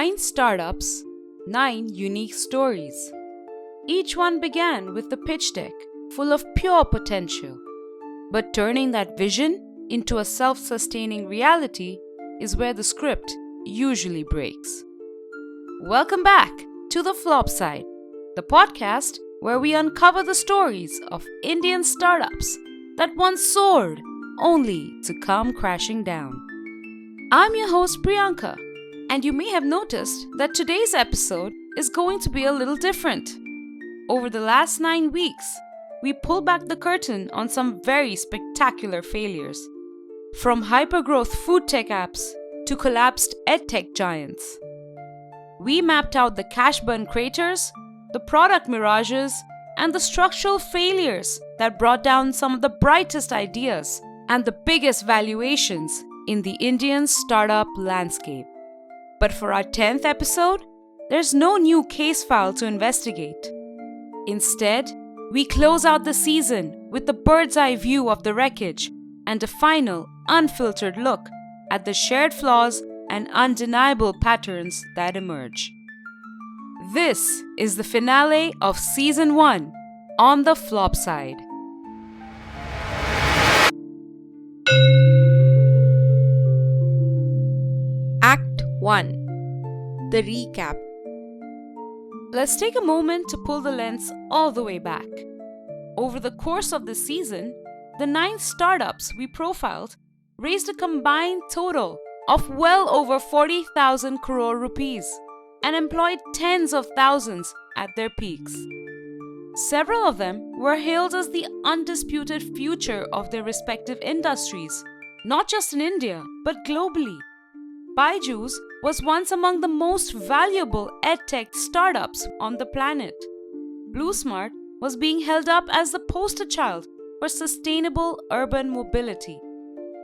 9 startups, 9 unique stories. Each one began with the pitch deck full of pure potential. But turning that vision into a self-sustaining reality is where the script usually breaks. Welcome back to the Flop Side, the podcast where we uncover the stories of Indian startups that once soared only to come crashing down. I'm your host Priyanka, and you may have noticed that today's episode is going to be a little different. Over the last 9 weeks, we pull back the curtain on some very spectacular failures. From hypergrowth food tech apps to collapsed edtech giants. We mapped out the cash burn craters, the product mirages, and the structural failures that brought down some of the brightest ideas and the biggest valuations in the Indian startup landscape. But for our 10th episode, there's no new case file to investigate. Instead, we close out the season with the bird's eye view of the wreckage and a final, unfiltered look at the shared flaws and undeniable patterns that emerge. This is the finale of Season 1 on the Flop Side. Act 1. The recap. Let's take a moment to pull the lens all the way back. Over the course of the season, the 9 startups we profiled raised a combined total of well over 40,000 crore rupees and employed tens of thousands at their peaks. Several of them were hailed as the undisputed future of their respective industries, not just in India, but globally. Byju's was once among the most valuable edtech startups on the planet. BlueSmart was being held up as the poster child for sustainable urban mobility.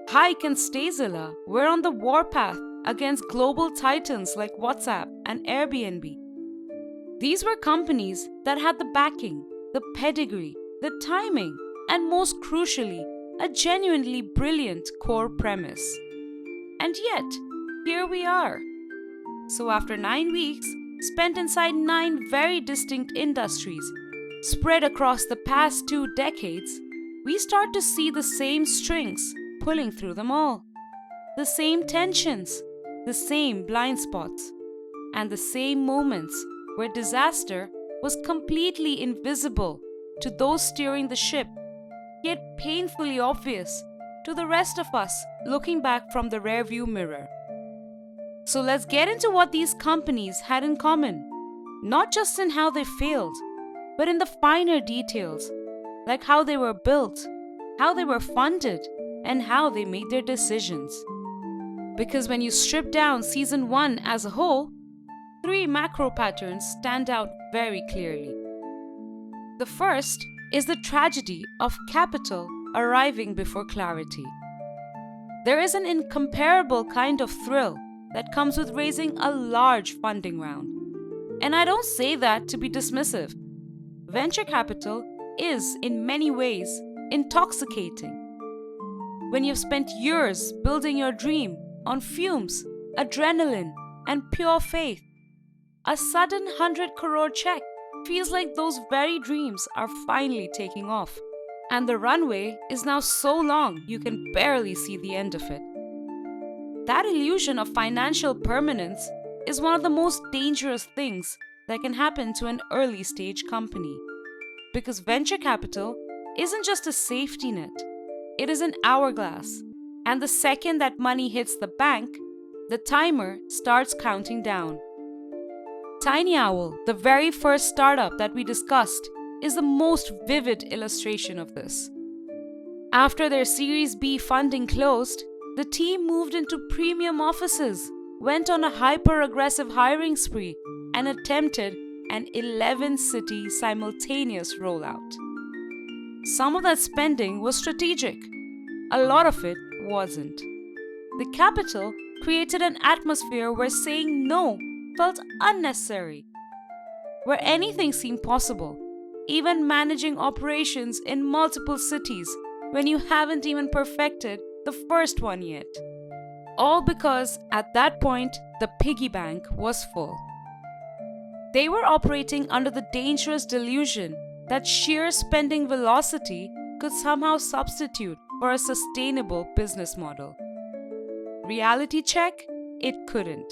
Hike and 𝗙𝗹cie were on the warpath against global titans like WhatsApp and Airbnb. These were companies that had the backing, the pedigree, the timing, and most crucially, a genuinely brilliant core premise. And yet, here we are. So after 9 weeks, spent inside 9 very distinct industries, spread across the past 2 decades, we start to see the same strings pulling through them all. The same tensions, the same blind spots, and the same moments where disaster was completely invisible to those steering the ship, yet painfully obvious to the rest of us looking back from the rearview mirror. So let's get into what these companies had in common, not just in how they failed, but in the finer details, like how they were built, how they were funded, and how they made their decisions. Because when you strip down Season 1 as a whole, 3 macro patterns stand out very clearly. The first is the tragedy of capital arriving before clarity. There is an incomparable kind of thrill that comes with raising a large funding round. And I don't say that to be dismissive. Venture capital is, in many ways, intoxicating. When you've spent years building your dream on fumes, adrenaline, and pure faith, a sudden 100 crore check feels like those very dreams are finally taking off, and the runway is now so long you can barely see the end of it. That illusion of financial permanence is one of the most dangerous things that can happen to an early stage company. Because venture capital isn't just a safety net, it is an hourglass. And the second that money hits the bank, the timer starts counting down. TinyOwl, the very first startup that we discussed, is the most vivid illustration of this. After their Series B funding closed, the team moved into premium offices, went on a hyper-aggressive hiring spree, and attempted an 11-city simultaneous rollout. Some of that spending was strategic. A lot of it wasn't. The capital created an atmosphere where saying no felt unnecessary, where anything seemed possible, even managing operations in multiple cities when you haven't even perfected the first one yet. All because at that point, the piggy bank was full. They were operating under the dangerous delusion that sheer spending velocity could somehow substitute for a sustainable business model. Reality check, it couldn't.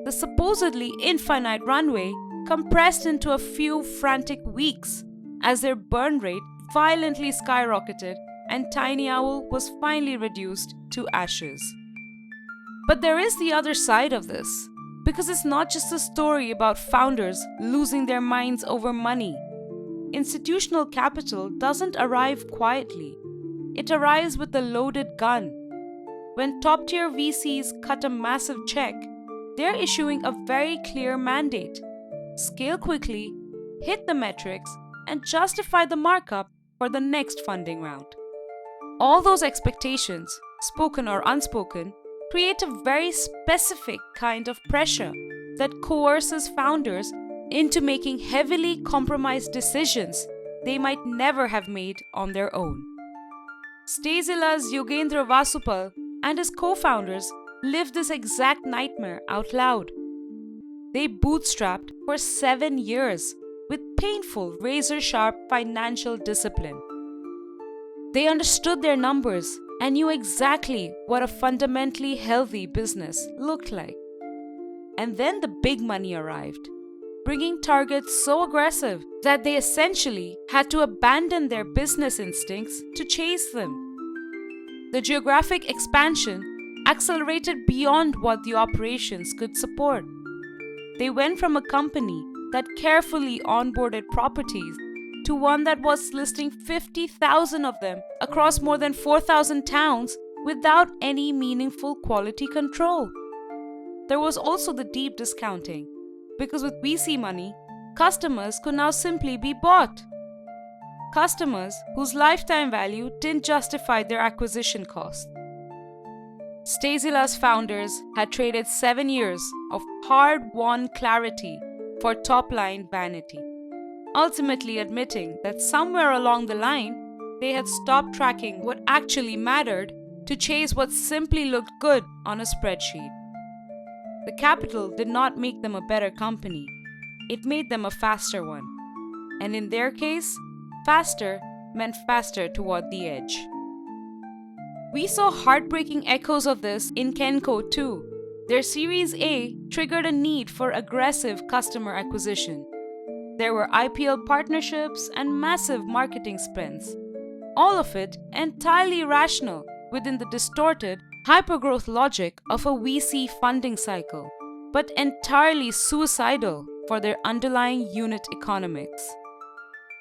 The supposedly infinite runway compressed into a few frantic weeks as their burn rate violently skyrocketed and Tiny Owl was finally reduced to ashes. But there is the other side of this, because it's not just a story about founders losing their minds over money. Institutional capital doesn't arrive quietly. It arrives with a loaded gun. When top-tier VCs cut a massive check, they're issuing a very clear mandate: scale quickly, hit the metrics, and justify the markup for the next funding round. All those expectations, spoken or unspoken, create a very specific kind of pressure that coerces founders into making heavily compromised decisions they might never have made on their own. 𝗙𝗙CE's 𝗙𝗹ន់and his co-founders lived this exact nightmare out loud. They bootstrapped for 7 years with painful, razor-sharp financial discipline. They understood their numbers and knew exactly what a fundamentally healthy business looked like. And then the big money arrived, bringing targets so aggressive that they essentially had to abandon their business instincts to chase them. The geographic expansion accelerated beyond what the operations could support. They went from a company that carefully onboarded properties to one that was listing 50,000 of them across more than 4,000 towns without any meaningful quality control. There was also the deep discounting, because with VC money, customers could now simply be bought. Customers whose lifetime value didn't justify their acquisition cost. 𝗙𝗙CE's founders had traded 7 years of hard-won clarity for top-line vanity, ultimately admitting that somewhere along the line, they had stopped tracking what actually mattered to chase what simply looked good on a spreadsheet. The capital did not make them a better company. It made them a faster one. And in their case, faster meant faster toward the edge. We saw heartbreaking echoes of this in Kenco too. Their Series A triggered a need for aggressive customer acquisition. There were IPL partnerships and massive marketing spends. All of it entirely rational within the distorted, hypergrowth logic of a VC funding cycle, but entirely suicidal for their underlying unit economics.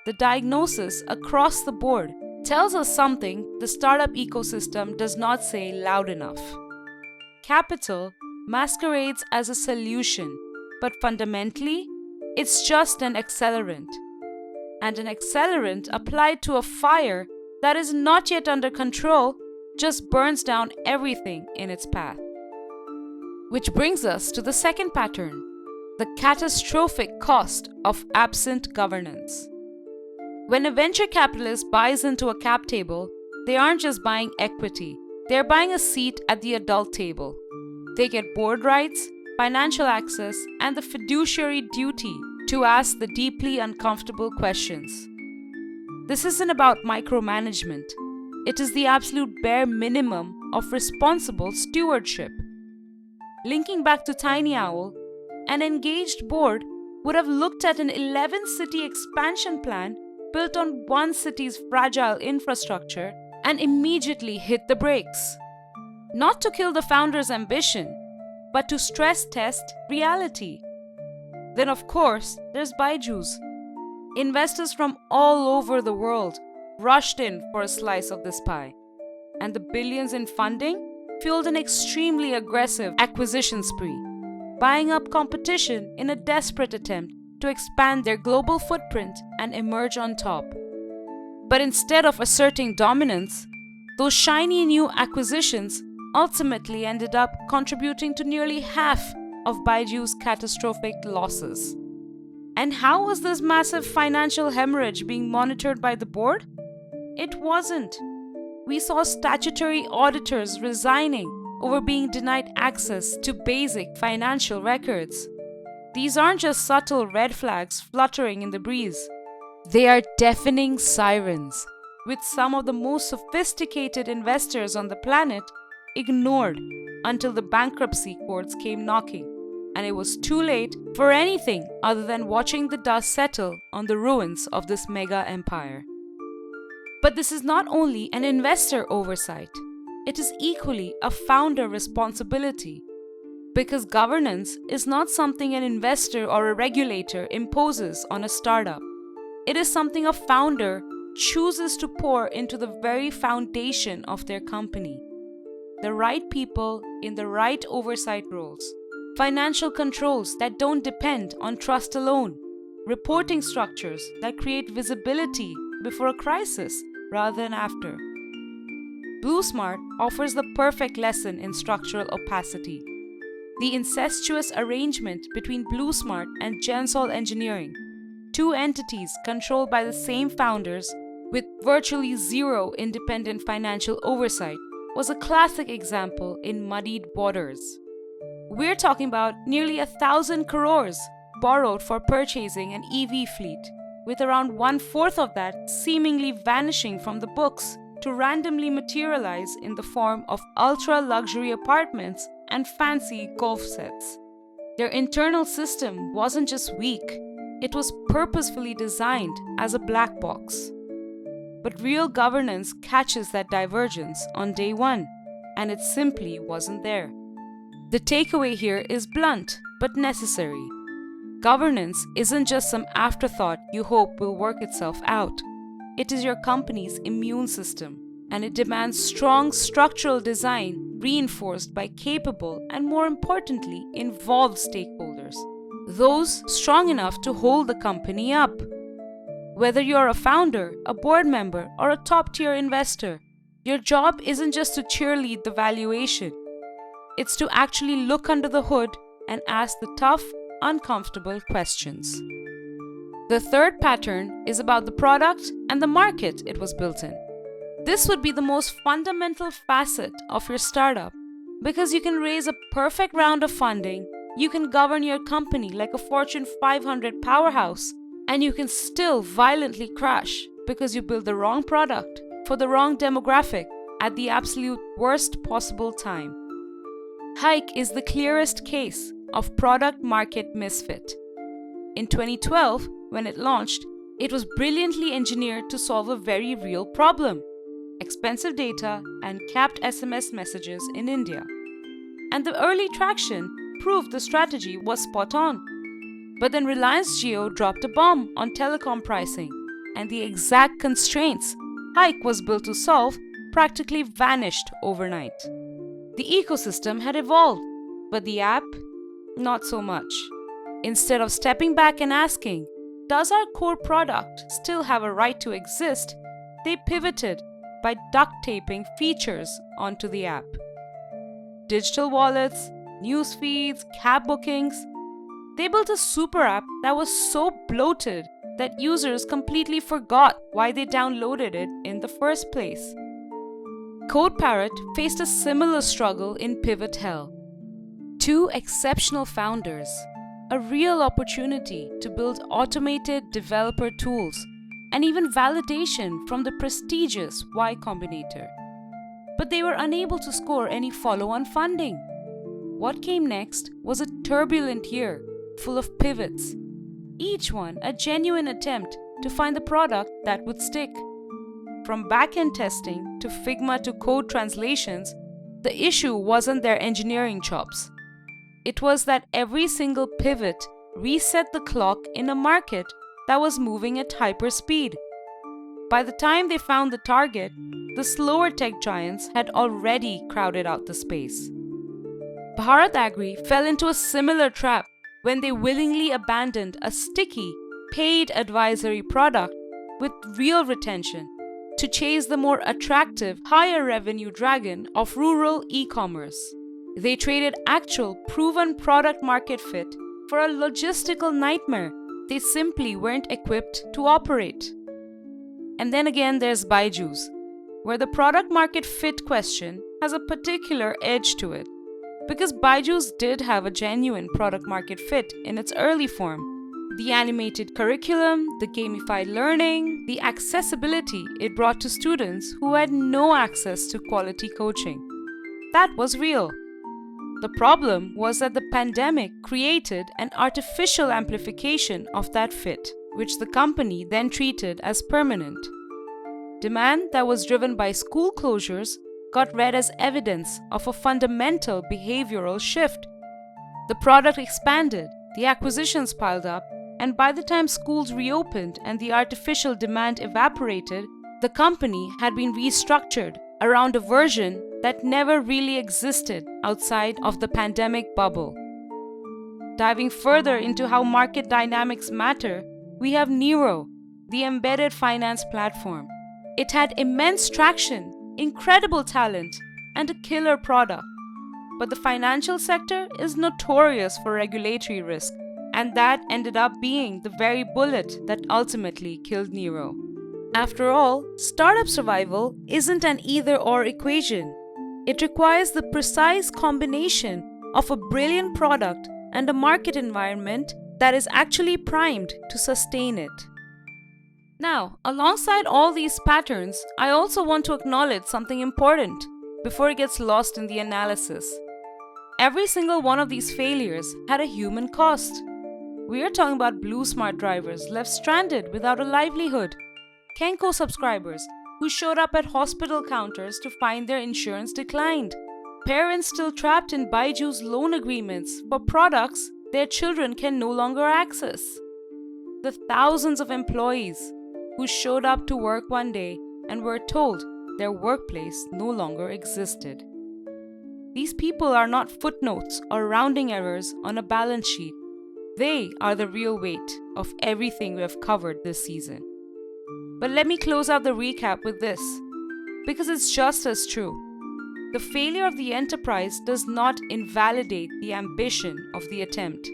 The diagnosis across the board tells us something the startup ecosystem does not say loud enough. Capital masquerades as a solution, but fundamentally, it's just an accelerant. And an accelerant applied to a fire that is not yet under control just burns down everything in its path. Which brings us to the second pattern, the catastrophic cost of absent governance. When a venture capitalist buys into a cap table, they aren't just buying equity, they're buying a seat at the adult table. They get board rights, financial access, and the fiduciary duty to ask the deeply uncomfortable questions. This isn't about micromanagement. It is the absolute bare minimum of responsible stewardship. Linking back to Tiny Owl, an engaged board would have looked at an 11-city expansion plan built on one city's fragile infrastructure and immediately hit the brakes. Not to kill the founder's ambition, but to stress test reality. Then of course, there's Byju's. Investors from all over the world rushed in for a slice of this pie. And the billions in funding fueled an extremely aggressive acquisition spree, buying up competition in a desperate attempt to expand their global footprint and emerge on top. But instead of asserting dominance, those shiny new acquisitions ultimately ended up contributing to nearly half of Byju's catastrophic losses. And how was this massive financial hemorrhage being monitored by the board? It wasn't. We saw statutory auditors resigning over being denied access to basic financial records. These aren't just subtle red flags fluttering in the breeze. They are deafening sirens, with some of the most sophisticated investors on the planet ignored until the bankruptcy courts came knocking, and it was too late for anything other than watching the dust settle on the ruins of this mega empire. But this is not only an investor oversight, it is equally a founder responsibility, because governance is not something an investor or a regulator imposes on a startup. It is something a founder chooses to pour into the very foundation of their company. The right people in the right oversight roles, financial controls that don't depend on trust alone, reporting structures that create visibility before a crisis rather than after. 𝗙𝗹ន់offers the perfect lesson in structural opacity. The incestuous arrangement between 𝗙𝗹ន់and Gensol Engineering, two entities controlled by the same founders with virtually zero independent financial oversight, was a classic example in muddied waters. We're talking about nearly 1,000 crores borrowed for purchasing an EV fleet, with around 1/4 of that seemingly vanishing from the books to randomly materialize in the form of ultra-luxury apartments and fancy golf sets. Their internal system wasn't just weak, it was purposefully designed as a black box. But real governance catches that divergence on day one, and it simply wasn't there. The takeaway here is blunt but necessary. Governance isn't just some afterthought you hope will work itself out. It is your company's immune system, and it demands strong structural design reinforced by capable and, more importantly, involved stakeholders, those strong enough to hold the company up. Whether you're a founder, a board member, or a top-tier investor, your job isn't just to cheerlead the valuation. It's to actually look under the hood and ask the tough, uncomfortable questions. The third pattern is about the product and the market it was built in. This would be the most fundamental facet of your startup, because you can raise a perfect round of funding, you can govern your company like a Fortune 500 powerhouse, and you can still violently crash because you build the wrong product for the wrong demographic at the absolute worst possible time. Hike is the clearest case of product market misfit. In 2012, when it launched, it was brilliantly engineered to solve a very real problem: expensive data and capped SMS messages in India. And the early traction proved the strategy was spot on. But then Reliance Jio dropped a bomb on telecom pricing, and the exact constraints Hike was built to solve practically vanished overnight. The ecosystem had evolved, but the app, not so much. Instead of stepping back and asking, does our core product still have a right to exist, they pivoted by duct taping features onto the app. Digital wallets, news feeds, cab bookings. They built a super app that was so bloated that users completely forgot why they downloaded it in the first place. 𝗙𝗹ន់faced a similar struggle in pivot hell. Two exceptional founders, a real opportunity to build automated developer tools and even validation from the prestigious Y Combinator. But they were unable to score any follow-on funding. What came next was a turbulent year full of pivots, each one a genuine attempt to find the product that would stick. From back-end testing to Figma to code translations, the issue wasn't their engineering chops. It was that every single pivot reset the clock in a market that was moving at hyper speed. By the time they found the target, the slower tech giants had already crowded out the space. Bharat Agri fell into a similar trap when they willingly abandoned a sticky, paid advisory product with real retention to chase the more attractive, higher revenue dragon of rural e-commerce. They traded actual, proven product market fit for a logistical nightmare they simply weren't equipped to operate. And then again there's Byju's, where the product market fit question has a particular edge to it, because Byju's did have a genuine product market fit in its early form. The animated curriculum, the gamified learning, the accessibility it brought to students who had no access to quality coaching. That was real. The problem was that the pandemic created an artificial amplification of that fit, which the company then treated as permanent. Demand that was driven by school closures got read as evidence of a fundamental behavioral shift. The product expanded, the acquisitions piled up, and by the time schools reopened and the artificial demand evaporated, the company had been restructured around a version that never really existed outside of the pandemic bubble. Diving further into how market dynamics matter, we have 𝗙𝗻, the embedded finance platform. It had immense traction, incredible talent, and a killer product. But the financial sector is notorious for regulatory risk, and that ended up being the very bullet that ultimately killed 𝗙𝗻. After all, startup survival isn't an either-or equation. It requires the precise combination of a brilliant product and a market environment that is actually primed to sustain it. Now, alongside all these patterns, I also want to acknowledge something important before it gets lost in the analysis. Every single one of these failures had a human cost. We are talking about Blue Smart drivers left stranded without a livelihood, Kenko subscribers who showed up at hospital counters to find their insurance declined, parents still trapped in Byju's loan agreements for products their children can no longer access, the thousands of employees who showed up to work one day and were told their workplace no longer existed. These people are not footnotes or rounding errors on a balance sheet. They are the real weight of everything we have covered this season. But let me close out the recap with this, because it's just as true. The failure of the enterprise does not invalidate the ambition of the attempt.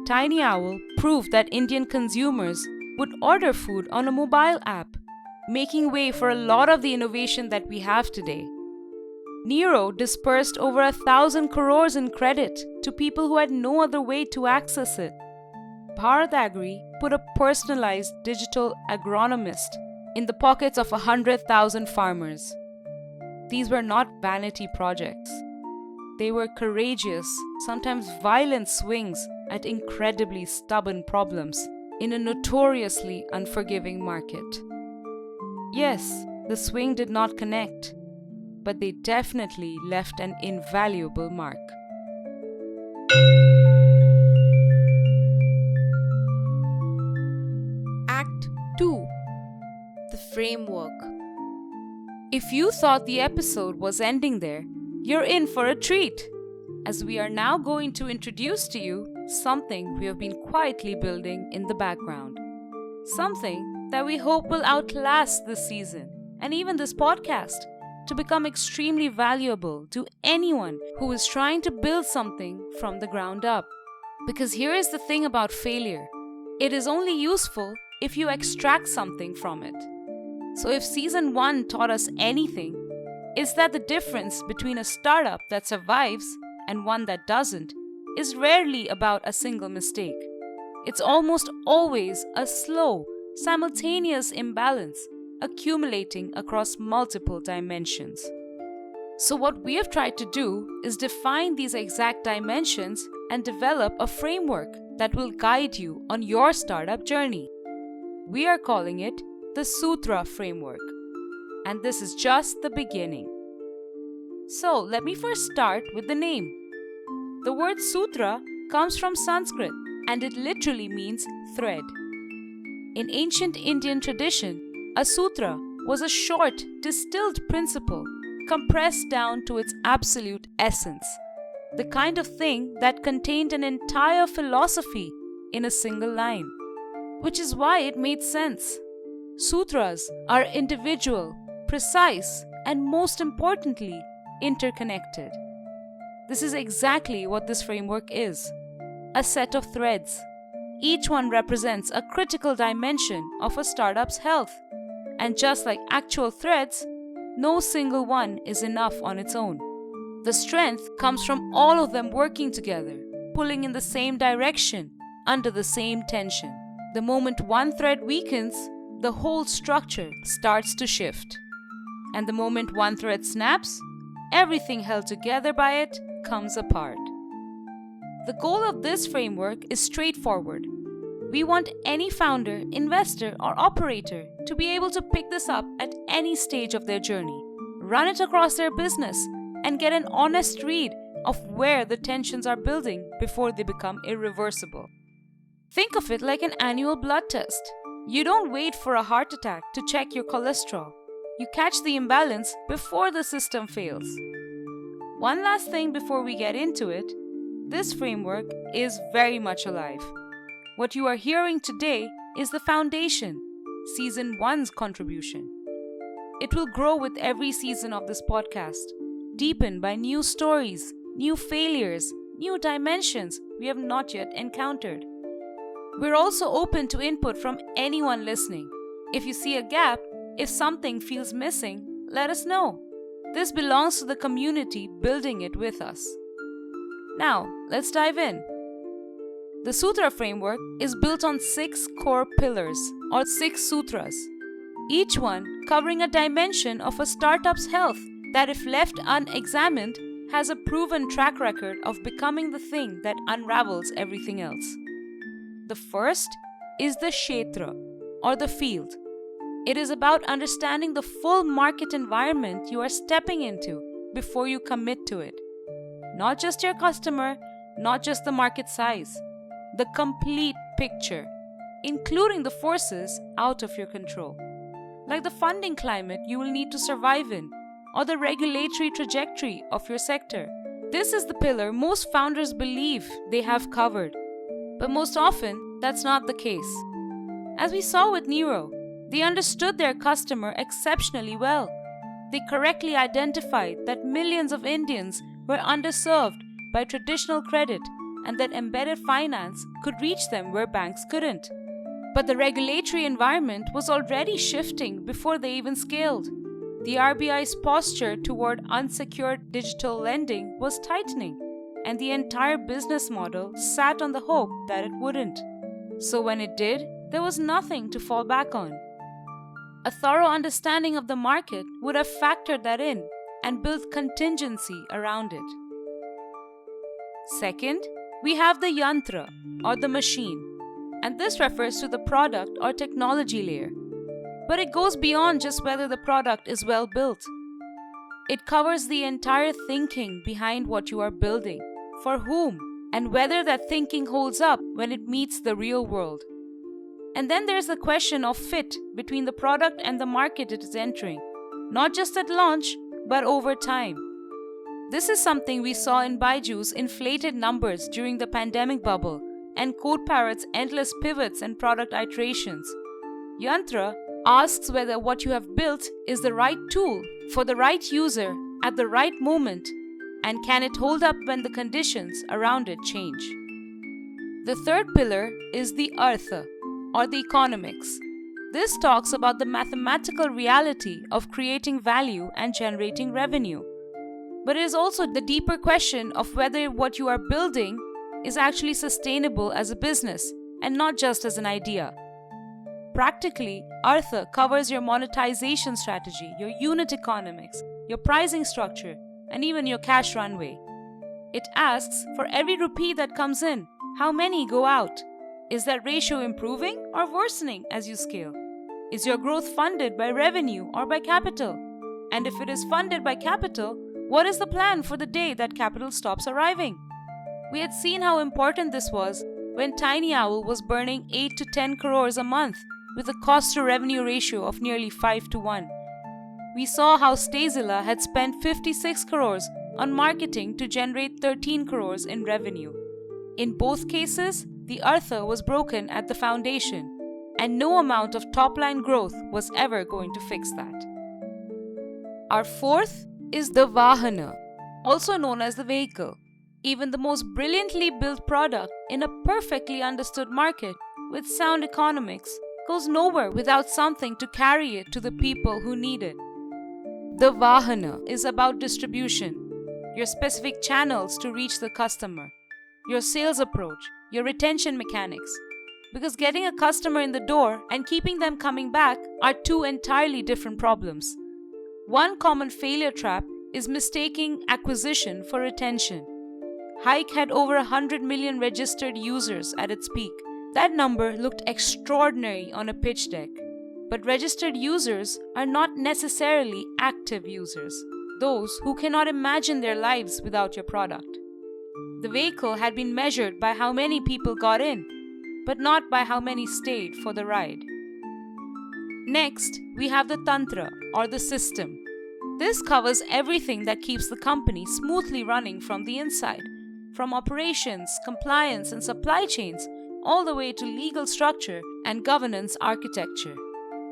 𝗙𝗻cie proved that Indian consumers would order food on a mobile app, making way for a lot of the innovation that we have today. 𝗙𝗻 dispersed over 1,000 crores in credit to people who had no other way to access it. Bharat Agri put a personalized digital agronomist in the pockets of 100,000 farmers. These were not vanity projects. They were courageous, sometimes violent swings at incredibly stubborn problems in a notoriously unforgiving market. Yes, the swing did not connect, but they definitely left an invaluable mark. Act 2. The framework. If you thought the episode was ending there, you're in for a treat, as we are now going to introduce to you something we have been quietly building in the background. Something that we hope will outlast this season and even this podcast, to become extremely valuable to anyone who is trying to build something from the ground up. Because here is the thing about failure. It is only useful if you extract something from it. So if season 1 taught us anything, it's that the difference between a startup that survives and one that doesn't is rarely about a single mistake. It's almost always a slow, simultaneous imbalance accumulating across multiple dimensions. So what we have tried to do is define these exact dimensions and develop a framework that will guide you on your startup journey. We are calling it the Sutra framework, and this is just the beginning. So let me first start with the name. The word sutra comes from Sanskrit, and it literally means thread. In ancient Indian tradition, a sutra was a short, distilled principle compressed down to its absolute essence, the kind of thing that contained an entire philosophy in a single line, which is why it made sense. Sutras are individual, precise, and most importantly, interconnected. This is exactly what this framework is: a set of threads. Each one represents a critical dimension of a startup's health. And just like actual threads, no single one is enough on its own. The strength comes from all of them working together, pulling in the same direction, under the same tension. The moment one thread weakens, the whole structure starts to shift. And the moment one thread snaps, everything held together by it comes apart. The goal of this framework is straightforward. We want any founder, investor, or operator to be able to pick this up at any stage of their journey, run it across their business, and get an honest read of where the tensions are building before they become irreversible. Think of it like an annual blood test. You don't wait for a heart attack to check your cholesterol. You catch the imbalance before the system fails. One last thing before we get into it, this framework is very much alive. What you are hearing today is the foundation, Season 1's contribution. It will grow with every season of this podcast, deepened by new stories, new failures, new dimensions we have not yet encountered. We're also open to input from anyone listening. If you see a gap, if something feels missing, let us know. This belongs to the community building it with us. Now, let's dive in. The Sutra framework is built on 6 core pillars, or 6 sutras, each one covering a dimension of a startup's health that, if left unexamined, has a proven track record of becoming the thing that unravels everything else. The first is the kshetra, or the field. It is about understanding the full market environment you are stepping into before you commit to it. Not just your customer, not just the market size. The complete picture, including the forces out of your control, like the funding climate you will need to survive in, or the regulatory trajectory of your sector. This is the pillar most founders believe they have covered, but most often that's not the case. As we saw with 𝗙𝗻, they understood their customer exceptionally well. They correctly identified that millions of Indians were underserved by traditional credit and that embedded finance could reach them where banks couldn't. But the regulatory environment was already shifting before they even scaled. The RBI's posture toward unsecured digital lending was tightening, and the entire business model sat on the hope that it wouldn't. So when it did, there was nothing to fall back on. A thorough understanding of the market would have factored that in and built contingency around it. Second, we have the yantra, or the machine, and this refers to the product or technology layer. But it goes beyond just whether the product is well built. It covers the entire thinking behind what you are building, for whom, and whether that thinking holds up when it meets the real world. And then there's the question of fit between the product and the market it is entering, not just at launch, but over time. This is something we saw in Byju's inflated numbers during the pandemic bubble and 𝗙𝗵𝗱𝗲's endless pivots and product iterations. Yantra asks whether what you have built is the right tool for the right user at the right moment, and can it hold up when the conditions around it change. The third pillar is the 𝗙𝗲, or the economics. This talks about the mathematical reality of creating value and generating revenue. But it is also the deeper question of whether what you are building is actually sustainable as a business and not just as an idea. Practically, 𝗙𝗲 covers your monetization strategy, your unit economics, your pricing structure, and even your cash runway. It asks, for every rupee that comes in, how many go out? Is that ratio improving or worsening as you scale? Is your growth funded by revenue or by capital? And if it is funded by capital, what is the plan for the day that capital stops arriving? We had seen how important this was when tinyOwl was burning 8 to 10 crores a month with a cost-to-revenue ratio of nearly 5:1. We saw how 𝗙𝗍ci𝗽 had spent 56 crores on marketing to generate 13 crores in revenue. In both cases, the 𝗙𝗲 was broken at the foundation, and no amount of top-line growth was ever going to fix that. Our fourth is the 𝗙vahana, also known as the vehicle. Even the most brilliantly built product in a perfectly understood market with sound economics goes nowhere without something to carry it to the people who need it. The Vahana is about distribution, your specific channels to reach the customer, your sales approach, your retention mechanics. Because getting a customer in the door and keeping them coming back are two entirely different problems. One common failure trap is mistaking acquisition for retention. Hike had over 100 million registered users at its peak. That number looked extraordinary on a pitch deck. But registered users are not necessarily active users, those who cannot imagine their lives without your product. The vehicle had been measured by how many people got in, but not by how many stayed for the ride. Next, we have the Tantra, or the system. This covers everything that keeps the company smoothly running from the inside, from operations, compliance, and supply chains, all the way to legal structure and governance architecture.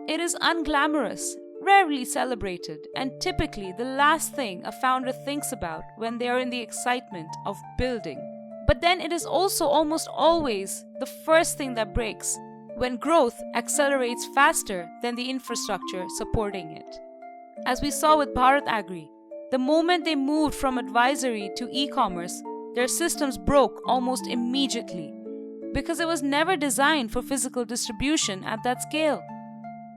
It is unglamorous, rarely celebrated, and typically the last thing a founder thinks about when they are in the excitement of building. But then it is also almost always the first thing that breaks when growth accelerates faster than the infrastructure supporting it. As we saw with Bharat Agri, the moment they moved from advisory to e-commerce, their systems broke almost immediately because it was never designed for physical distribution at that scale.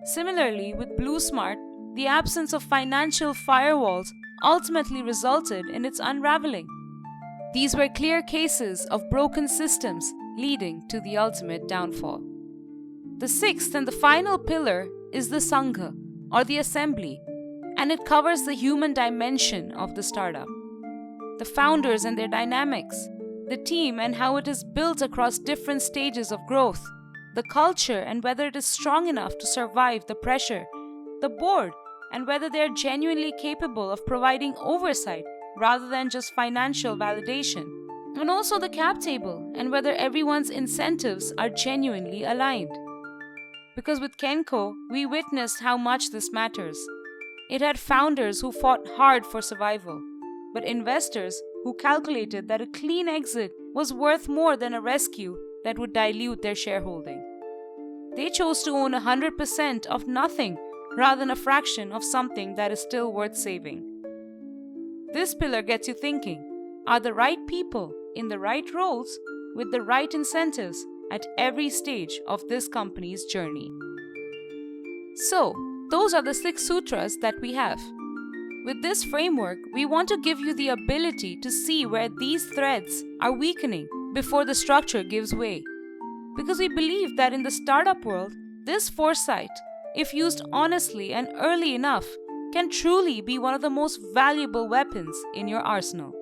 Similarly, with BlueSmart, the absence of financial firewalls ultimately resulted in its unraveling. These were clear cases of broken systems leading to the ultimate downfall. The sixth and the final pillar is the Sangha, or the assembly, and it covers the human dimension of the startup. The founders and their dynamics, the team and how it is built across different stages of growth, the culture and whether it is strong enough to survive the pressure, the board and whether they are genuinely capable of providing oversight rather than just financial validation, and also the cap table and whether everyone's incentives are genuinely aligned. Because with Kenko, we witnessed how much this matters. It had founders who fought hard for survival, but investors who calculated that a clean exit was worth more than a rescue that would dilute their shareholding. They chose to own 100% of nothing rather than a fraction of something that is still worth saving. This pillar gets you thinking, are the right people in the right roles with the right incentives at every stage of this company's journey? So, those are the 6 sutras that we have. With this framework, we want to give you the ability to see where these threads are weakening before the structure gives way. Because we believe that in the startup world, this foresight, if used honestly and early enough, can truly be one of the most valuable weapons in your arsenal.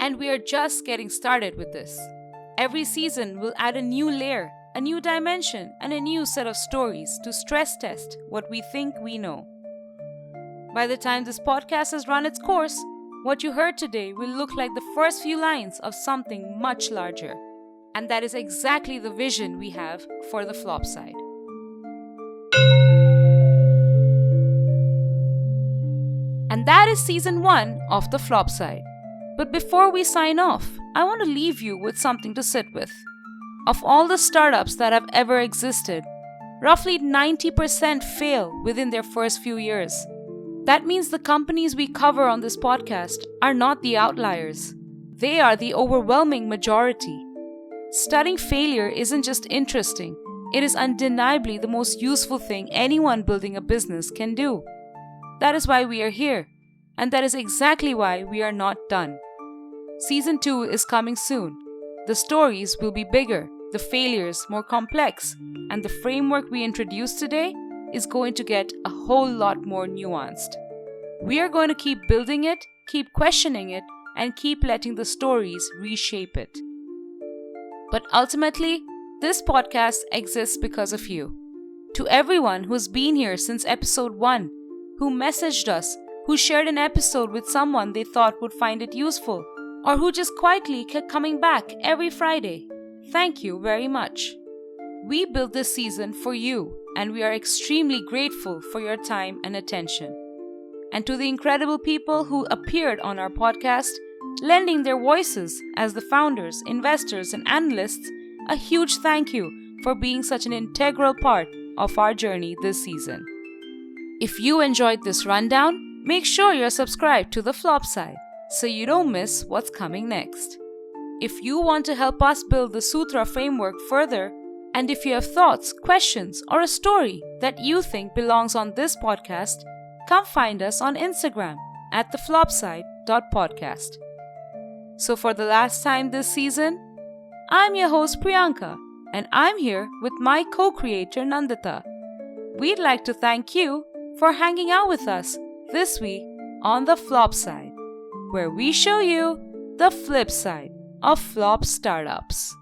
And we are just getting started with this. Every season will add a new layer, a new dimension, and a new set of stories to stress test what we think we know. By the time this podcast has run its course, what you heard today will look like the first few lines of something much larger. And that is exactly the vision we have for the flop side. And that is season 1 of the flop side. But before we sign off, I want to leave you with something to sit with. Of all the startups that have ever existed, roughly 90% fail within their first few years. That means the companies we cover on this podcast are not the outliers. They are the overwhelming majority. Studying failure isn't just interesting, it is undeniably the most useful thing anyone building a business can do. That is why we are here, and that is exactly why we are not done. Season 2 is coming soon. The stories will be bigger, the failures more complex, and the framework we introduced today is going to get a whole lot more nuanced. We are going to keep building it, keep questioning it, and keep letting the stories reshape it. But ultimately, this podcast exists because of you. To everyone who's been here since episode 1, who messaged us, who shared an episode with someone they thought would find it useful, or who just quietly kept coming back every Friday, thank you very much. We built this season for you, and we are extremely grateful for your time and attention. And to the incredible people who appeared on our podcast, lending their voices as the founders, investors, and analysts, a huge thank you for being such an integral part of our journey this season. If you enjoyed this rundown, Make sure you're subscribed to the Flop Side so you don't miss what's coming next. If you want to help us build the Sutra framework further, and if you have thoughts, questions, or a story that you think belongs on this podcast, come find us on Instagram at theflopside.podcast. So for the last time this season, I'm your host Priyanka, and I'm here with my co-creator Nandita. We'd like to thank you for hanging out with us this week on the Flop Side, where we show you the flip side of flop startups.